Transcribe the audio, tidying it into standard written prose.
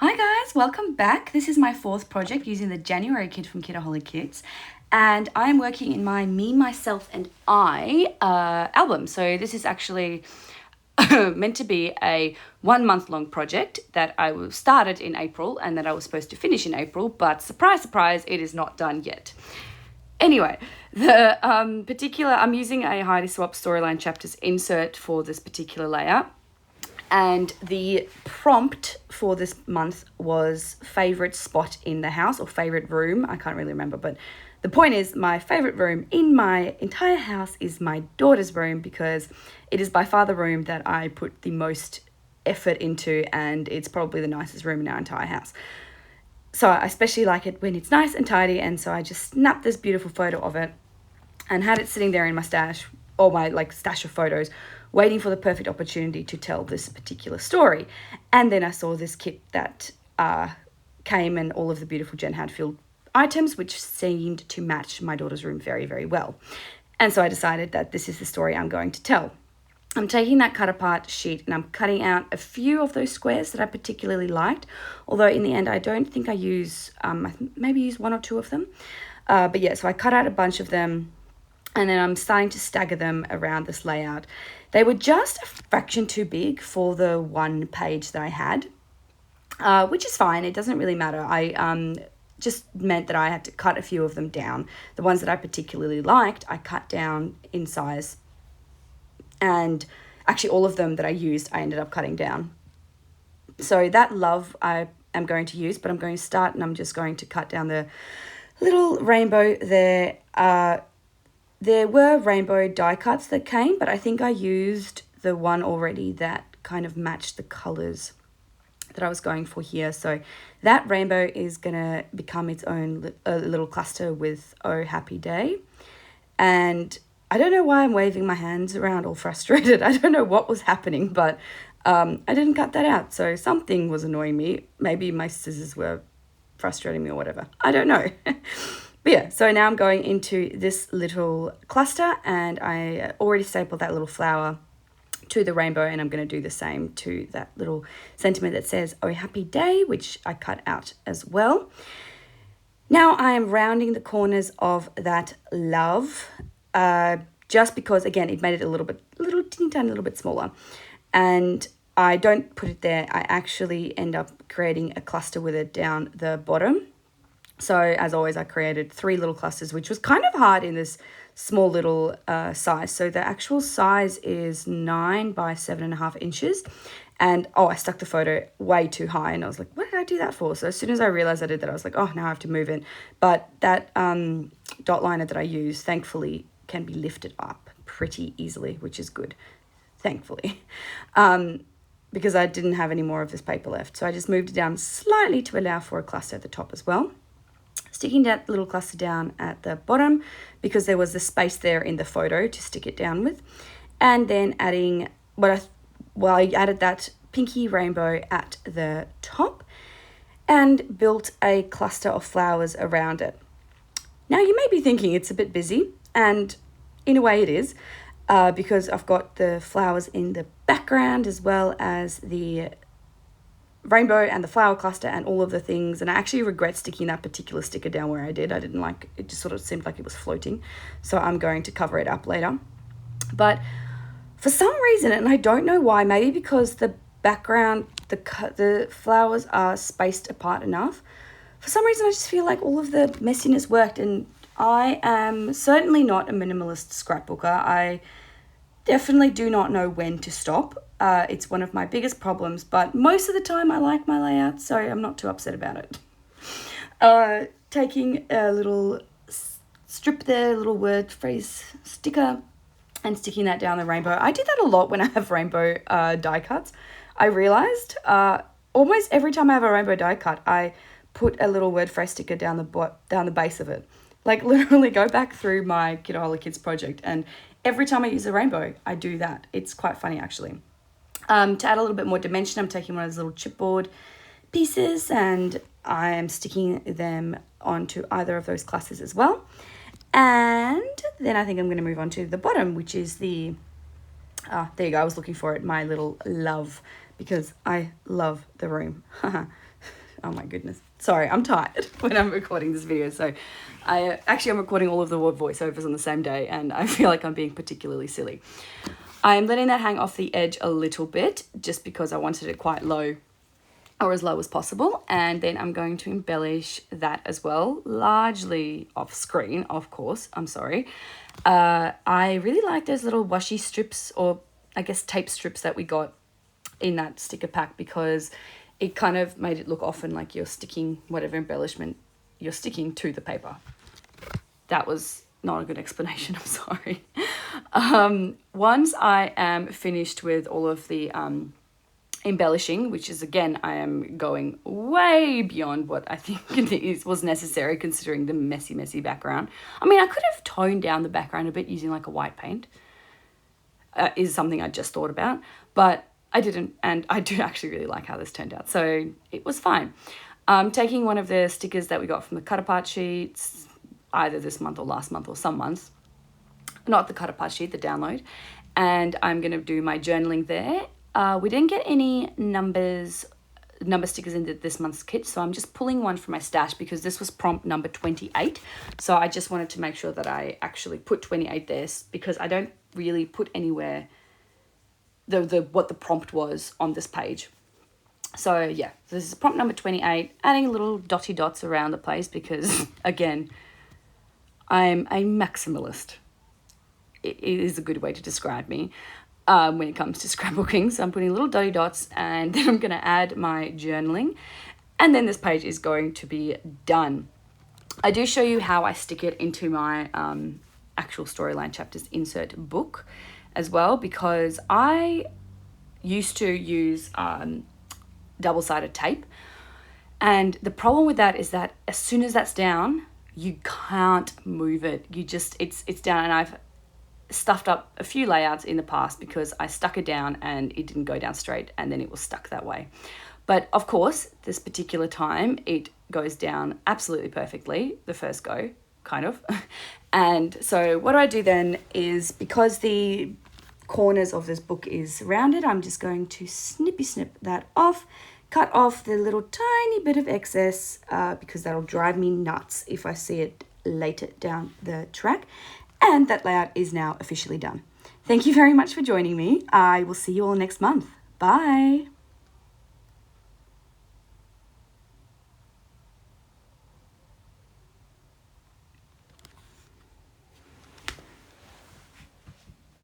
Hi guys, welcome back. This is my fourth project using the January kit from Kitaholic Kits, and I'm working in my Me, Myself and I album. So this is actually meant to be a 1 month long project that I started in April and that I was supposed to finish in April, but surprise, surprise, it is not done yet. Anyway, the I'm using a Heidi Swap Storyline Chapters insert for this particular layout. And the prompt for this month was favorite spot in the house or favorite room. I can't really remember, but the point is my favorite room in my entire house is my daughter's room because it is by far the room that I put the most effort into, and it's probably the nicest room in our entire house. So I especially like it when it's nice and tidy, and so I just snapped this beautiful photo of it and had it sitting there in my stash, or my stash of photos, waiting for the perfect opportunity to tell this particular story. And then I saw this kit that came, and all of the beautiful Jen had filled items, which seemed to match my daughter's room very, very well. And so I decided that this is the story I'm going to tell. I'm taking that cut apart sheet and I'm cutting out a few of those squares that I particularly liked, although in the end I don't think I use, maybe use one or two of them. But yeah, so I cut out a bunch of them, and then I'm starting to stagger them around this layout. They were just a fraction too big for the one page that I had, which is fine. It doesn't really matter. I just meant that I had to cut a few of them down. The ones that I particularly liked, I cut down in size. And actually all of them that I used, I ended up cutting down. So that love I am going to use, but I'm going to start and I'm just going to cut down the little rainbow there. There were rainbow die cuts that came, but I think I used the one already that kind of matched the colors that I was going for here. So that rainbow is going to become its own little cluster with Oh Happy Day. And I don't know why I'm waving my hands around all frustrated. I don't know what was happening, but I didn't cut that out. So something was annoying me. Maybe my scissors were frustrating me or whatever. I don't know. But yeah, so now I'm going into this little cluster, and I already stapled that little flower to the rainbow, and I'm going to do the same to that little sentiment that says Oh Happy Day, which I cut out as well. Now I am rounding the corners of that love, just because, again, it made it a little teeny tiny little bit smaller. And I don't put it there. I actually end up creating a cluster with it down the bottom. So as always, I created 3 little clusters, which was kind of hard in this small little size. So the actual size is 9 by 7.5 inches. And I stuck the photo way too high, and I was like, what did I do that for? So as soon as I realized I did that, I was like, oh, now I have to move it. But that dot liner that I use, thankfully, can be lifted up pretty easily, which is good, thankfully. Because I didn't have any more of this paper left. So I just moved it down slightly to allow for a cluster at the top as well. Sticking that little cluster down at the bottom because there was the space there in the photo to stick it down with. And then adding I added that pinky rainbow at the top and built a cluster of flowers around it. Now you may be thinking it's a bit busy, and in a way it is, because I've got the flowers in the background as well as the rainbow and the flower cluster and all of the things. And I actually regret sticking that particular sticker down where I did. I didn't like it, just sort of seemed like it was floating. So I'm going to cover it up later. But for some reason, and I don't know why, maybe because the background, the flowers are spaced apart enough, for some reason I just feel like all of the messiness worked. And I am certainly not a minimalist scrapbooker. I definitely do not know when to stop. It's one of my biggest problems, but most of the time I like my layout, so I'm not too upset about it. Taking a little strip there, little word phrase sticker, and sticking that down the rainbow. I do that a lot when I have rainbow die cuts. I realized almost every time I have a rainbow die cut, I put a little word phrase sticker down the base of it. Like literally go back through my Kitaholic Kits project, and every time I use a rainbow, I do that. It's quite funny actually. To add a little bit more dimension, I'm taking one of those little chipboard pieces and I am sticking them onto either of those clusters as well. And then I think I'm going to move on to the bottom, which is there you go, I was looking for it, my little love because I love the room. Oh my goodness. Sorry, I'm tired when I'm recording this video. So I'm recording all of the voiceovers on the same day, and I feel like I'm being particularly silly. I'm letting that hang off the edge a little bit just because I wanted it quite low, or as low as possible. And then I'm going to embellish that as well, largely off screen, of course. I'm sorry. I really like those little washi strips, or I guess tape strips, that we got in that sticker pack, because it kind of made it look often like you're sticking whatever embellishment you're sticking to the paper. That was not a good explanation, I'm sorry. Once I am finished with all of the embellishing, which is, again, I am going way beyond what I think was necessary considering the messy background. I mean, I could have toned down the background a bit using like a white paint, is something I just thought about, but I didn't, and I do actually really like how this turned out, so it was fine. Taking one of the stickers that we got from the cut apart sheets, either this month or last month or some months, not the cut apart sheet, the download, and I'm going to do my journaling there. We didn't get any number stickers into this month's kit, so I'm just pulling one from my stash because this was prompt number 28. So I just wanted to make sure that I actually put 28 there, because I don't really put anywhere what the prompt was on this page. So yeah, this is prompt number 28, adding little dotty dots around the place because, again, I'm a maximalist. It is a good way to describe me when it comes to scrapbooking. So I'm putting little dotty dots, and then I'm going to add my journaling, and then this page is going to be done. I do show you how I stick it into my actual storyline chapters insert book as well, because I used to use double-sided tape, and the problem with that is that as soon as that's down, you can't move it. It's down, and I've stuffed up a few layouts in the past because I stuck it down and it didn't go down straight, and then it was stuck that way. But of course, this particular time it goes down absolutely perfectly the first go, kind of. And so what I do then is, because the corners of this book is rounded, I'm just going to snip that off, cut off the little tiny bit of excess, because that'll drive me nuts if I see it later down the track. And that layout is now officially done. Thank you very much for joining me. I will see you all next month. Bye.